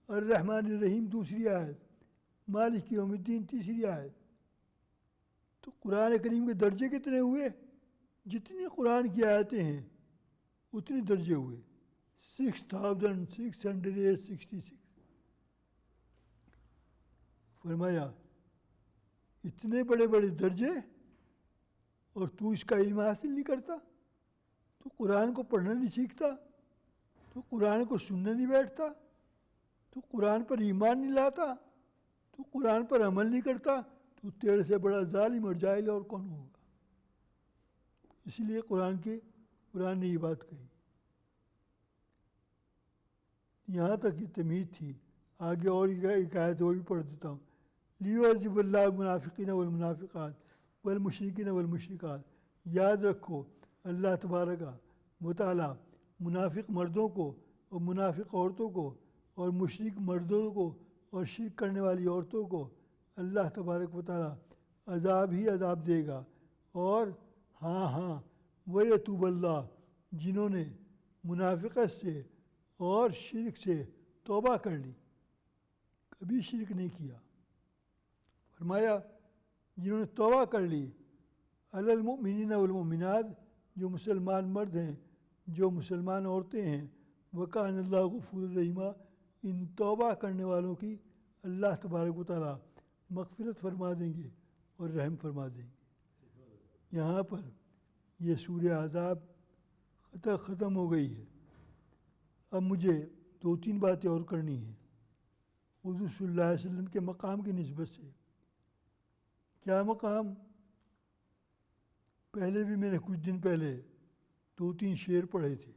الرحمن الرحیم دوسری آیت، مالک یوم الدین تیسری آیت. تو قرآن کریم کے درجے کتنے ہوئے؟ جتنی قرآن کی آیتیں ہیں اتنے درجے ہوئے. 6,666. فرمایا اتنے بڑے بڑے درجے اور تو اس کا علم حاصل نہیں کرتا، تو قرآن کو پڑھنا نہیں سیکھتا، تو قرآن کو سننے نہیں بیٹھتا، تو قرآن پر ایمان نہیں لاتا، تو قرآن پر عمل نہیں کرتا، تو تیرے سے بڑا ظالم اور جاہل اور کون ہوگا؟ اس لیے قرآن نے یہ بات کہی. یہاں تک یہ تمہید تھی. آگے اور ایک آیت وہ بھی پڑھ دیتا ہوں. لیعذب اللہ المنافقین والمنافقات والمشرکین والمشرکات. یاد رکھو اللہ تبارک و تعالیٰ منافق مردوں کو اور منافق عورتوں کو اور مشرک مردوں کو اور شرک کرنے والی عورتوں کو اللہ تبارک و تعالیٰ عذاب ہی عذاب دے گا. اور ہاں وَيَتُوبَ اللہ، جنہوں نے منافقت سے اور شرک سے توبہ کر لی، کبھی شرک نہیں کیا. فرمایا جنہوں نے توبہ کر لی، علی المؤمنین والمؤمنات، جو مسلمان مرد ہیں، جو مسلمان عورتیں ہیں، وکان اللہ غفور الرحیمہ، ان توبہ کرنے والوں کی اللہ تبارک و تعالیٰ مغفرت فرما دیں گے اور رحم فرما دیں گے. یہاں پر یہ سورہ احزاب ختم ہو گئی ہے. اب مجھے 2-3 باتیں اور کرنی ہیں حضور صلی اللہ علیہ وسلم کے مقام کی نسبت سے. کیا مقام؟ پہلے بھی میں نے کچھ دن پہلے 2-3 شعر پڑھے تھے.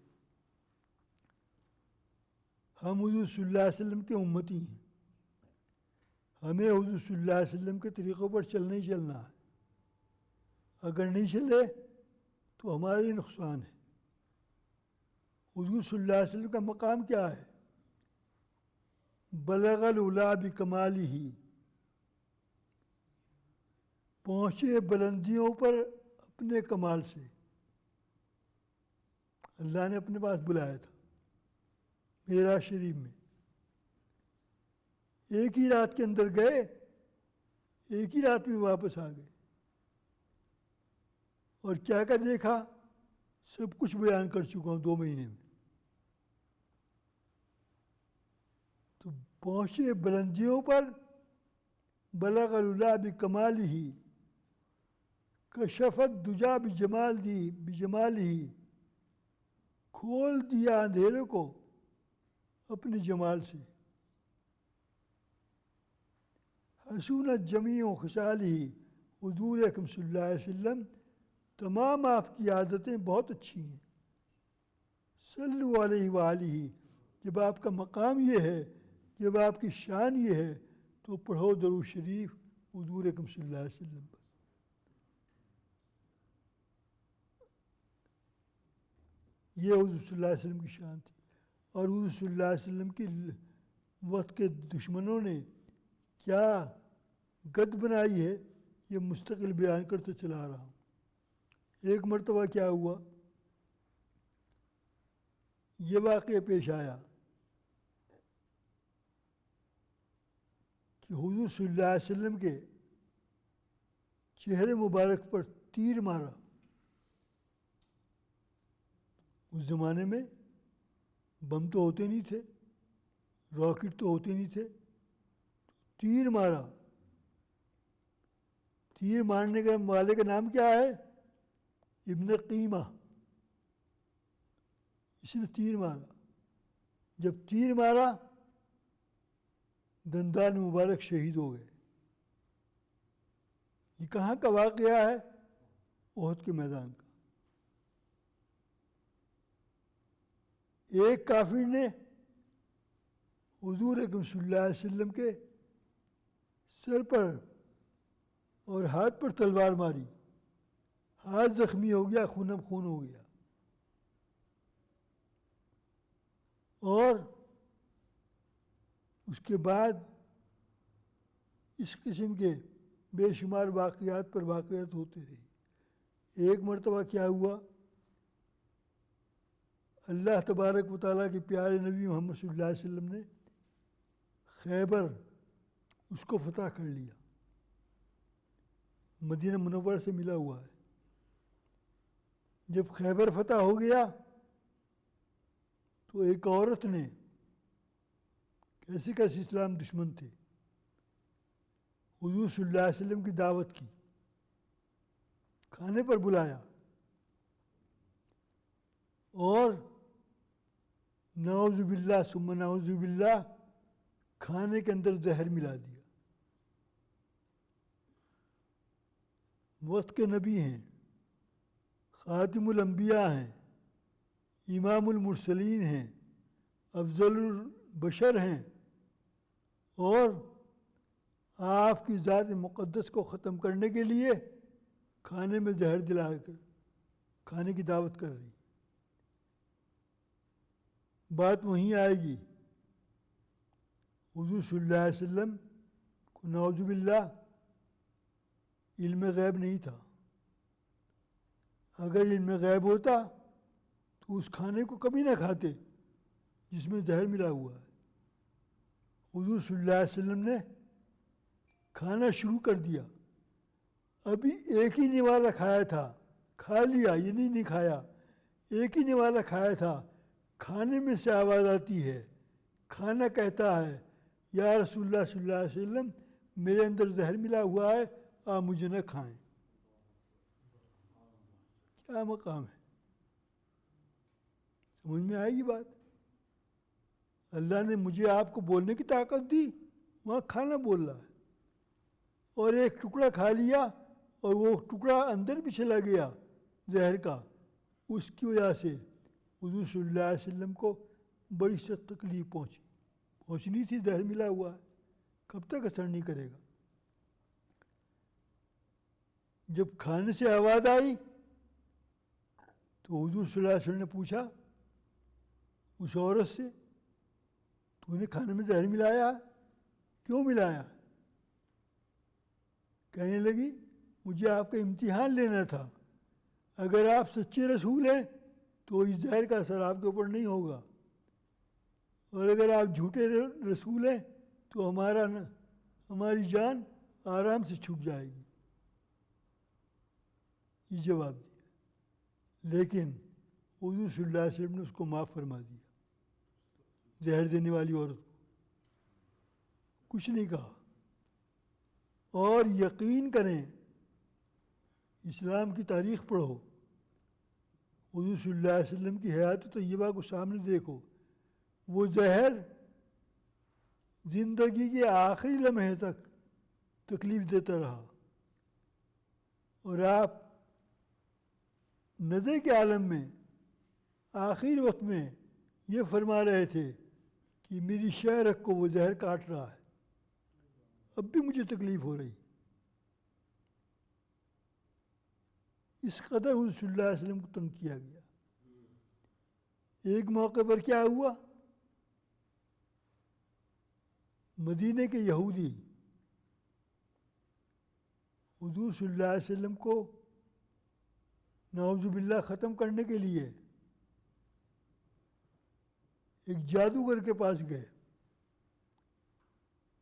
ہم حضور صلی اللہ علیہ وسلم کے امتی ہیں، ہمیں حضور صلی اللہ علیہ وسلم کے طریقوں پر چلنا ہی چلنا ہے. اگر نہیں چلے تو ہمارا ہی نقصان ہے. حضور صلی اللہ علیہ وسلم کا مقام کیا ہے؟ بلغ العلا بکمالہ، پہنچے بلندیوں پر اپنے کمال سے. اللہ نے اپنے پاس بلایا تھا معراج شریف میں. ایک ہی رات کے اندر گئے، ایک ہی رات میں واپس آ گئے. اور کیا دیکھا؟ سب کچھ بیان کر چکا ہوں 2 مہینے میں. تو پہنچے بلندیوں پر، بلغ العلا بکمالہ، کشفت دجا بجمالہ، کھول دیا اندھیرے کو اپنے جمال سے. حسونت جمیع خصالہ، حضور اکرم صلی اللہ علیہ وسلم تمام آپ کی عادتیں بہت اچھی ہیں. صلو علیہ وآلہ، جب آپ کا مقام یہ ہے، جب آپ کی شان یہ ہے، تو پڑھو درود شریف حضور اکرم صلی اللہ علیہ وسلم پر. یہ حضور صلی اللہ علیہ وسلم کی شان تھی. اور حضور صلی اللہ علیہ وسلم کی وقت کے دشمنوں نے کیا گد بنائی ہے، یہ مستقل بیان کرتے چلا رہا ہوں. ایک مرتبہ کیا ہوا، یہ واقعہ پیش آیا کہ حضور صلی اللہ علیہ وسلم کے چہرے مبارک پر تیر مارا. اس زمانے میں بم تو ہوتے نہیں تھے، راکٹ تو ہوتے نہیں تھے. تیر مارا. تیر مارنے کے والے کا نام کیا ہے؟ ابن قیمہ. اس نے تیر مارا. جب تیر مارا دندان مبارک شہید ہو گئے. یہ کہاں کا واقعہ ہے؟ احد کے میدان کا. ایک کافر نے حضور اکرم صلی اللہ علیہ وسلم کے سر پر اور ہاتھ پر تلوار ماری، ہاتھ زخمی ہو گیا، خون خون ہو گیا، اور اس کے بعد اس قسم کے بے شمار واقعات پر واقعات ہوتے رہے۔ ایک مرتبہ کیا ہوا، اللہ تبارک و تعالیٰ کے پیارے نبی محمد صلی اللہ علیہ وسلم نے خیبر اس کو فتح کر لیا، مدینہ منورہ سے ملا ہوا ہے۔ جب خیبر فتح ہو گیا تو ایک عورت نے، کیسے کیسے اسلام دشمن تھے، حضور صلی اللہ علیہ وسلم کی دعوت کی، کھانے پر بلایا، اور نعوذ باللہ ثم نعوذ باللہ کھانے کے اندر زہر ملا دیا۔ وقت کے نبی ہیں، خاتم الانبیاء ہیں، امام المرسلین ہیں، افضل البشر ہیں، اور آپ کی ذات مقدس کو ختم کرنے کے لیے کھانے میں زہر دلا کر کھانے کی دعوت کر رہی۔ بات وہیں آئے گی، حضور صلی اللہ علیہ وسلم کو نعوذ باللہ علم غیب نہیں تھا۔ اگر علم غیب ہوتا تو اس کھانے کو کبھی نہ کھاتے جس میں زہر ملا ہوا ہے۔ حضور صلی اللہ علیہ وسلم نے کھانا شروع کر دیا، ابھی ایک ہی نوالا کھایا تھا، کھا لیا، یہ نہیں کھایا، ایک ہی نوالا کھایا تھا، کھانے میں سے آواز آتی ہے، کھانا کہتا ہے یا رسول اللہ صلی اللہ علیہ وسلم میرے اندر زہر ملا ہوا ہے، آپ مجھے نہ کھائیں۔ کیا مقام ہے، سمجھ میں آئے گی بات؟ اللہ نے مجھے آپ کو بولنے کی طاقت دی، وہاں کھانا بول رہا ہے، اور ایک ٹکڑا کھا لیا اور وہ ٹکڑا اندر بھی چلا گیا زہر کا، اس کی وجہ سے حضور صلی اللہ علیہ وسلم کو بڑی سخت تکلیف پہنچنی تھی، زہر ملا ہوا ہے، کب تک اثر نہیں کرے گا؟ جب کھانے سے آواز آئی تو حضور صلی اللہ علیہ وسلم نے پوچھا اس عورت سے، تو نے کھانے میں زہر ملایا، کیوں ملایا؟ کہنے لگی مجھے آپ کا امتحان لینا تھا، اگر آپ سچے رسول ہیں تو اس زہر کا اثر آپ کے اوپر نہیں ہوگا، اور اگر آپ جھوٹے رسول ہیں تو ہماری جان آرام سے چھوٹ جائے گی۔ یہ جواب دیا، لیکن حضور صلی اللہ علیہ وسلم نے اس کو معاف فرما دیا، زہر دینے والی عورت کو کچھ نہیں کہا۔ اور یقین کریں، اسلام کی تاریخ پڑھو، حضور صلی اللہ علیہ وسلم کی حیات طیبہ کو سامنے دیکھو، وہ زہر زندگی کے آخری لمحے تک تکلیف دیتا رہا، اور آپ نظر کے عالم میں آخری وقت میں یہ فرما رہے تھے کہ میری شہرک کو وہ زہر کاٹ رہا ہے، اب بھی مجھے تکلیف ہو رہی۔ اس قدر حضور صلی اللہ علیہ وسلم کو تنگ کیا گیا۔ ایک موقع پر کیا ہوا، مدینے کے یہودی حضور صلی اللہ علیہ وسلم کو نعوذ باللہ ختم کرنے کے لیے ایک جادوگر کے پاس گئے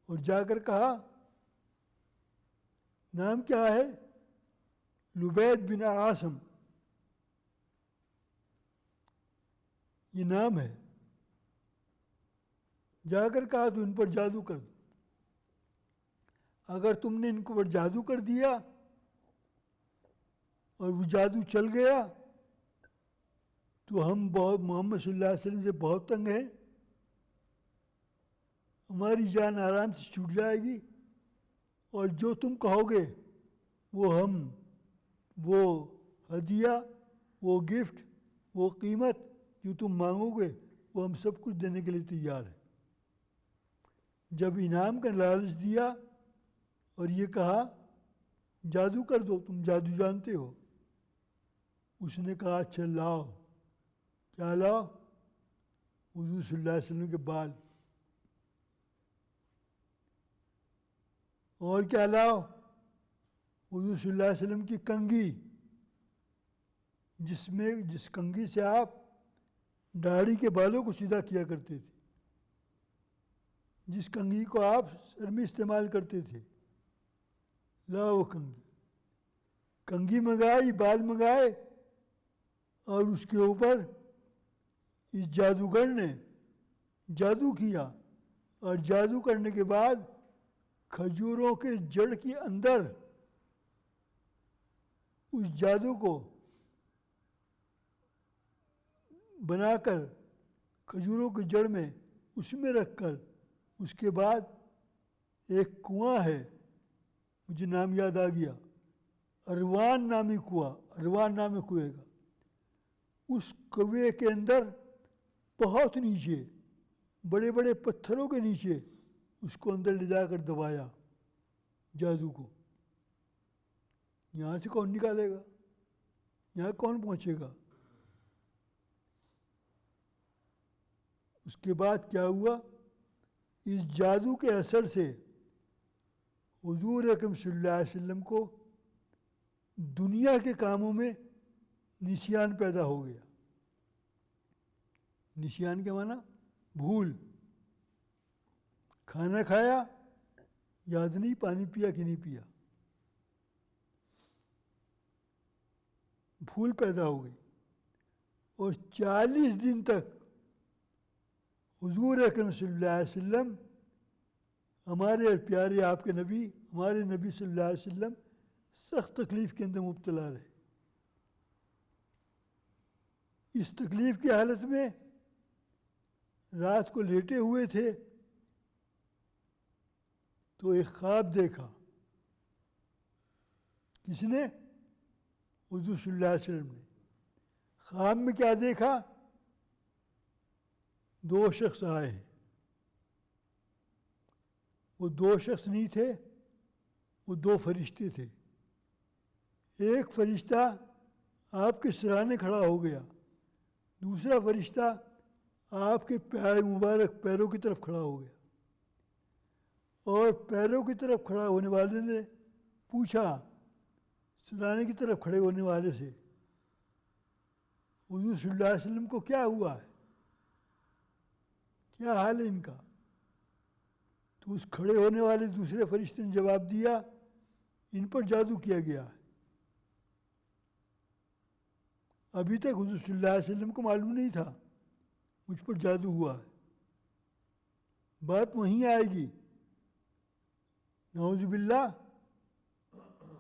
اور جا کر کہا، نام کیا ہے؟ لبید بن عاصم، یہ نام ہے، جا کر کہا تو ان پر جادو کر دو، اگر تم نے ان کو پر جادو کر دیا اور وہ جادو چل گیا تو ہم محمد صلی اللہ علیہ وسلم سے بہت تنگ ہیں، ہماری جان آرام سے چھوٹ جائے گی، اور جو تم کہو گے وہ ہدیہ، وہ گفٹ، وہ قیمت جو تم مانگو گے وہ ہم سب کچھ دینے کے لیے تیار ہیں۔ جب انعام کا لالچ دیا اور یہ کہا جادو کر دو، تم جادو جانتے ہو، اس نے کہا اچھا لاؤ، کیا لاؤ؟ حضور صلی اللہ علیہ وسلم کے بال۔ اور کیا لاؤ؟ حضور صلی اللہ علیہ وسلم کی کنگھی، جس کنگھی سے آپ داڑھی کے بالوں کو سیدھا کیا کرتے تھے، جس کنگھی کو آپ سر میں استعمال کرتے تھے، لاؤ وہ کنگھی منگائی، بال منگائے، اور اس کے اوپر اس جادوگر نے جادو کیا، اور جادو کرنے کے بعد کھجوروں کے جڑ کے اندر اس جادو کو بنا کر کھجوروں کی جڑ میں اس میں رکھ کر، اس کے بعد ایک کنواں ہے، مجھے نام یاد آ گیا، اروان نامی کنواں، اروان نامی کنویں کا، اس کنویں کے اندر بہت نیچے بڑے بڑے پتھروں کے نیچے اس کو اندر لے جا کر دبایا جادو کو۔ یہاں سے کون نکالے گا؟ یہاں کون پہنچے گا؟ اس کے بعد کیا ہوا؟ اس جادو کے اثر سے حضور اکرم صلی اللہ علیہ وسلم کو دنیا کے کاموں میں نسیان پیدا ہو گیا۔ نسیان کے معنی بھول، کھانا کھایا یاد نہیں، پانی پیا کہ نہیں پیا، بھول پیدا ہو گئی۔ اور 40 دن تک حضور اکرم صلی اللہ علیہ وسلم، ہمارے پیارے آپ کے نبی، ہمارے نبی صلی اللہ علیہ وسلم سخت تکلیف کے اندر مبتلا رہے۔ اس تکلیف کی حالت میں رات کو لیٹے ہوئے تھے تو ایک خواب دیکھا۔ کس نے؟ حضور صلی اللہ علیہ وسلم نے۔ خواب میں کیا دیکھا؟ 2 شخص آئے ہیں۔ وہ 2 شخص نہیں تھے، وہ 2 فرشتے تھے۔ ایک فرشتہ آپ کے سرانے کھڑا ہو گیا، دوسرا فرشتہ آپ کے مبارک پیروں کی طرف کھڑا ہو گیا، اور پیروں کی طرف کھڑا ہونے والے نے پوچھا سرانے کی طرف کھڑے ہونے والے سے، حضور صلی اللہ علیہ وسلم کو کیا ہوا ہے، کیا حال ہے ان کا؟ تو اس کھڑے ہونے والے دوسرے فرشتے نے جواب دیا ان پر جادو کیا گیا ہے۔ ابھی تک حضور صلی اللہ علیہ وسلم کو معلوم نہیں تھا مجھ پر جادو ہوا ہے۔ بات وہیں آئے گی، نعوذ باللہ،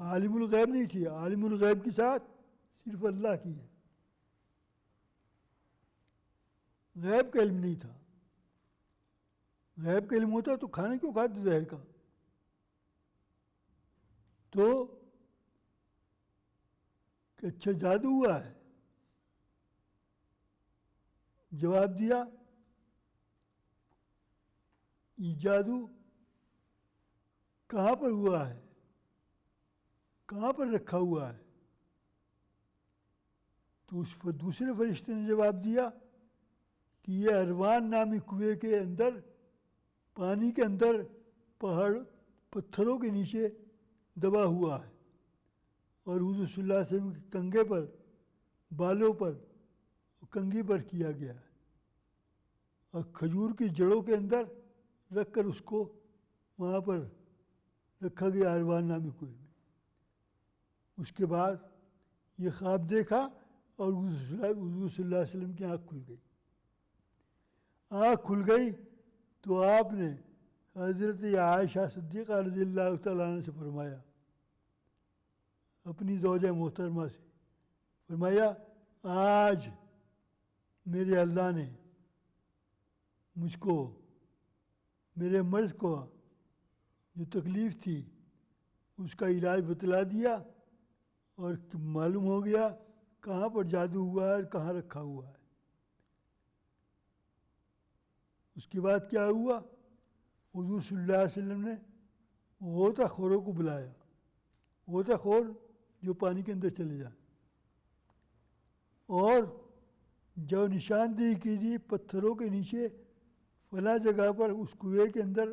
عالم الغیب نہیں تھی، عالم الغیب کے ساتھ صرف اللہ کی ہے، غیب کا علم نہیں تھا۔ غیب کا علم ہوتا تو کھانا کیوں کھاتے زہر کا؟ تو کہ اچھا جادو ہوا ہے، جواب دیا یہ جادو کہاں پر ہوا ہے، کہاں پر رکھا ہوا ہے؟ تو اس پر دوسرے فرشتے نے جواب دیا کہ یہ اروان نامی کنویں کے اندر، پانی کے اندر، پہاڑ پتھروں کے نیچے دبا ہوا ہے، اور حضور صلی اللہ علیہ وسلم کے کنگھے پر، بالوں پر، کنگھی پر کیا گیا ہے، اور کھجور کی جڑوں کے اندر رکھ کر اس کو وہاں پر رکھا گیا اروان نامی کنویں میں۔ اس کے بعد یہ خواب دیکھا اور حضور صلی اللہ علیہ وسلم کی آنکھ کھل گئی۔ آنکھ کھل گئی تو آپ نے حضرت عائشہ صدیقہ رضی اللہ تعالیٰ عنہ سے فرمایا، اپنی زوجہ محترمہ سے فرمایا، آج میرے اللہ نے مجھ کو، میرے مرض کو جو تکلیف تھی اس کا علاج بتلا دیا، اور معلوم ہو گیا کہاں پر جادو ہوا ہے اور کہاں رکھا ہوا ہے۔ اس کے بعد کیا ہوا؟ حضور صلی اللہ علیہ وسلم نے غوطہ خوروں کو بلایا، غوطہ خور جو پانی کے اندر چلے جائیں، اور جو نشاندہی کیجیے پتھروں کے نیچے فلاں جگہ پر اس کنویں کے اندر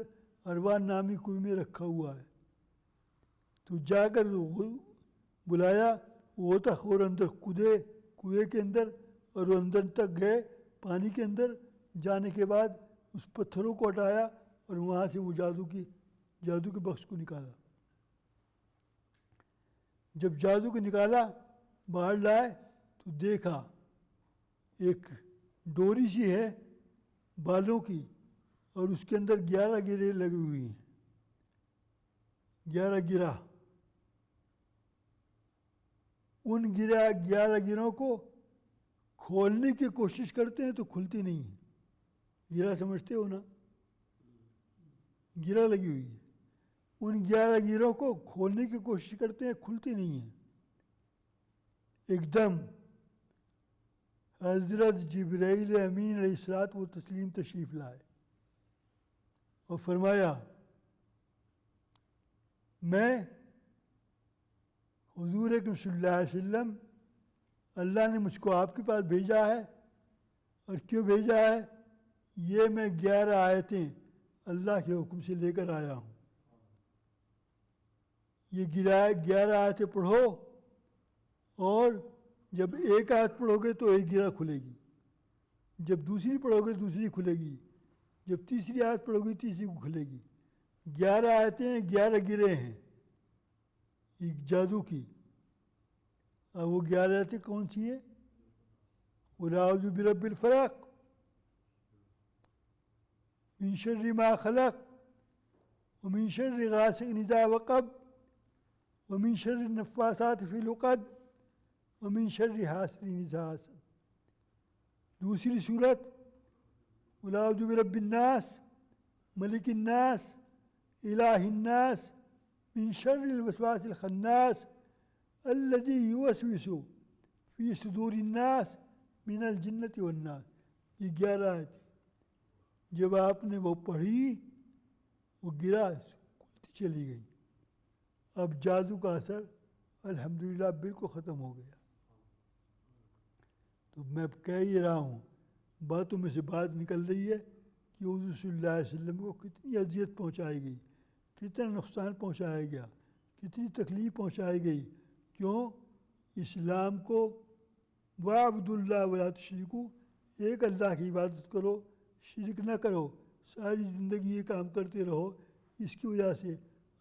اروان نامی کنویں میں رکھا ہوا ہے، تو جا کر بلایا، غوطہ خور اندر کودے کنویں کے اندر اور وہ اندر تک گئے، پانی کے اندر جانے کے بعد اس پتھروں کو ہٹایا اور وہاں سے وہ جادو کے بکس کو نکالا۔ جب جادو کو نکالا باہر لائے تو دیکھا ایک ڈوری سی ہے بالوں کی، اور اس کے اندر 11 گرے لگی ہوئی ہیں، 11 گرہ۔ ان 11 گروں کو کھولنے کی کوشش کرتے ہیں تو کھلتی نہیں ہے۔ گرہ سمجھتے ہو نا، گرہ لگی ہوئی ہے، ان 11 گروں کو کھولنے کی کوشش کرتے ہیں، کھلتی نہیں ہے۔ ایک دم حضرت جبرائیل امین علیہ الصلوۃ والتسلیم تشریف لائے اور فرمایا میں حضور اکرم صلی اللہ علیہ وسلم، اللہ نے مجھ کو آپ کے پاس بھیجا ہے، اور کیوں بھیجا ہے؟ یہ میں 11 آیتیں اللہ کے حکم سے لے کر آیا ہوں، یہ 11 آیتیں پڑھو، اور جب ایک آیت پڑھو گے تو ایک گرہ کھلے گی، جب دوسری پڑھو گے دوسری کھلے گی، جب تیسری آیت پڑھو گے تیسری کو کھلے گی۔ 11 آیتیں 11 گرے ہیں ایک جادو کی۔ اور وہ 11 آیتیں کون سی ہیں؟ قُلْ أَعُوذُ بِرَبِّ الْفَلَقِ مِنْ شَرِّ مَا خَلَقَ وَمِنْ شَرِّ غَاسِقٍ إِذَا وَقَبَ وَمِنْ شَرِّ النَّفَّاثَاتِ فِي الْعُقَدِ وَمِنْ شَرِّ حَاسِدٍ إِذَا حَسَدَ۔ دوسری صورت قُلْ أَعُوذُ بِرَبِّ النَّاسِ مَلِكِ النَّاسِ إِلَٰهِ النَّاسِ مِنْ شَرِّ الْوَسْوَاسِ الْخَنَّاسِ الَّذِي يُوَسْوِسُ فِي صُدُورِ النَّاسِ مِنَ الْجِنَّةِ وَالنَّاسِ۔ یہ 11 آیتیں جب آپ نے وہ پڑھی، وہ گرہ کھلتی چلی گئی۔ اب جادو کا اثر الحمدللہ بالکل ختم ہو گیا۔ تو میں کہہ ہی رہا ہوں، باتوں میں سے بات نکل رہی ہے کہ حضور صلی اللہ علیہ وسلم کو کتنی اذیت پہنچائی گئی، کتنا نقصان پہنچایا گیا، کتنی تکلیف پہنچائی گئی۔ کیوں؟ اسلام کو وَاعْبُدُوا اللَّهَ وَلَا تُشْرِكُوا، ایک اللہ کی عبادت کرو، شرک نہ کرو، ساری زندگی یہ کام کرتے رہو۔ اس کی وجہ سے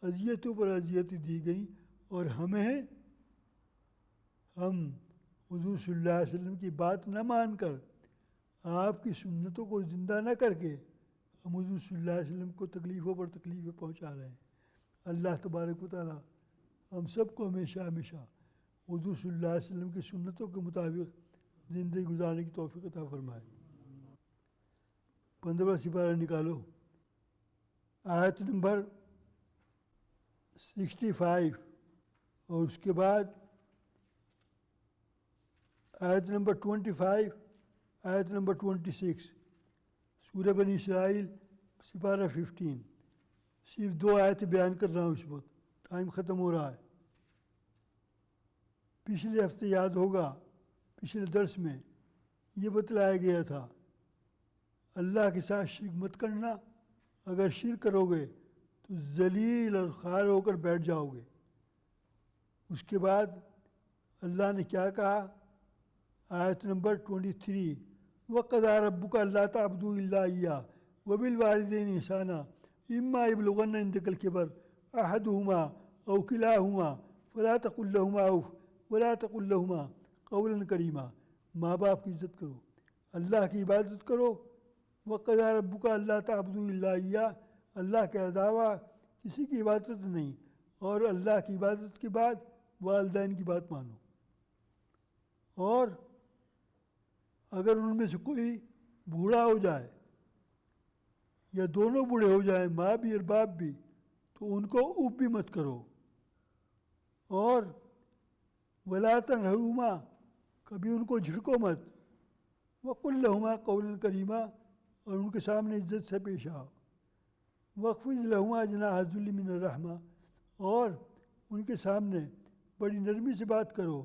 اذیتوں پر اذیتیں دی گئیں، اور ہم حضور صلی اللہ علیہ وسلم کی بات نہ مان کر، آپ کی سنتوں کو زندہ نہ کر کے، ہم حضور صلی اللہ علیہ وسلم کو تکلیفوں پر تکلیفیں پہنچا رہے ہیں۔ اللہ تبارک و تعالیٰ ہم سب کو ہمیشہ ہمیشہ حضور صلی اللہ علیہ وسلم کی سنتوں کے مطابق زندگی گزارنے کی توفیق عطا فرمائے۔ 15واں سپارہ نکالو، آیت نمبر 65، اور اس کے بعد آیت نمبر 25، آیت نمبر 26، سورہ بنی اسرائیل سپارہ 15۔ صرف 2 آیتیں بیان کر رہا ہوں اس وقت، ٹائم ختم ہو رہا ہے۔ پچھلے ہفتے یاد ہوگا، پچھلے درس میں یہ بتلایا گیا تھا اللہ کے ساتھ شرک مت کرنا، اگر شرک کرو گے تو ذلیل اور خوار ہو کر بیٹھ جاؤ گے۔ اس کے بعد اللہ نے کیا کہا؟ آیت نمبر 23، وَقَضَىٰ رَبُّكَ أَلَّا تَعْبُدُوا إِلَّا إِيَّاهُ وَبِالْوَالِدَيْنِ إِحْسَانًا إِمَّا يَبْلُغَنَّ عِندَكَ الْكِبَرَ أَحَدُهُمَا أَوْ كِلَاهُمَا فَلَا تَقُل لَّهُمَا أُفٍّ وَلَا تَقُل لَّهُمَا قَوْلًا كَرِيمًا۔ ماں باپ کی عزت کرو، اللہ کی عبادت کرو۔ وَقَضَىٰ رَبُّكَ أَلَّا تَعْبُدُوا إِلَّا إِيَّاهُ، اللہ کے علاوہ کسی کی عبادت نہیں، اور اللہ کی عبادت کے بعد والدین کی بات مانو۔ اور اگر ان میں سے کوئی بوڑھا ہو جائے یا دونوں بوڑھے ہو جائیں، ماں بھی اور باپ بھی، تو ان کو اف بھی مت کرو۔ اور وَلَا تَنْهَرْهُمَا، کبھی ان کو جھڑکو مت۔ وَقُل لَّهُمَا قَوْلًا كَرِيمًا، اور ان کے سامنے عزت سے پیش آؤ۔ وَخْفِضْ لَهُمَا جَنَاحَ الذُّلِّ مِنَ الرَّحْمَةِ، اور ان کے سامنے بڑی نرمی سے بات کرو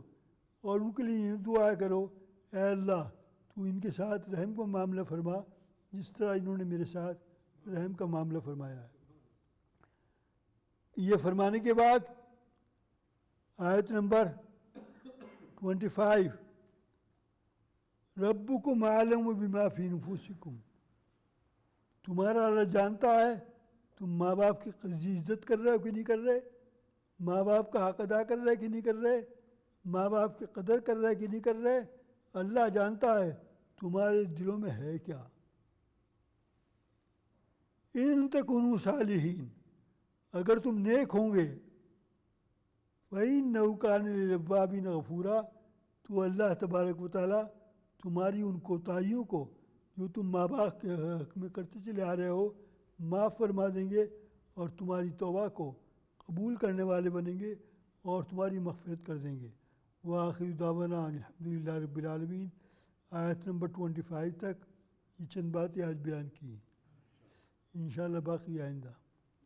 اور ان کے لیے یہ دعا کرو، اے اللہ تو ان کے ساتھ رحم کا معاملہ فرما جس طرح انہوں نے میرے ساتھ رحم کا معاملہ فرمایا ہے۔ یہ فرمانے کے بعد آیت نمبر 25، ربکم اعلم بما فی نفوسکم، تمہارا اللہ جانتا ہے تم ماں باپ کی عزت کر رہے ہو کہ نہیں کر رہے، ماں باپ کا حق ادا کر رہے کہ نہیں کر رہے، ماں باپ کی قدر کر رہے کہ نہیں کر رہے، اللہ جانتا ہے تمہارے دلوں میں ہے کیا۔ ان تکونوا صالحین، اگر تم نیک ہوں گے، فإنہ کان للأوابین غفورا، تو اللہ تبارک و تعالیٰ تمہاری ان کوتاہیوں کو جو تم ماں باپ کے حق میں کرتے چلے آ رہے ہو معاف فرما دیں گے، اور تمہاری توبہ کو قبول کرنے والے بنیں گے اور تمہاری مغفرت کر دیں گے۔ وآخر دعوانا ان الحمدللہ رب العالمین۔ آیت نمبر 25 تک یہ چند باتیں آج بیان کی، انشاءاللہ باقی آئندہ۔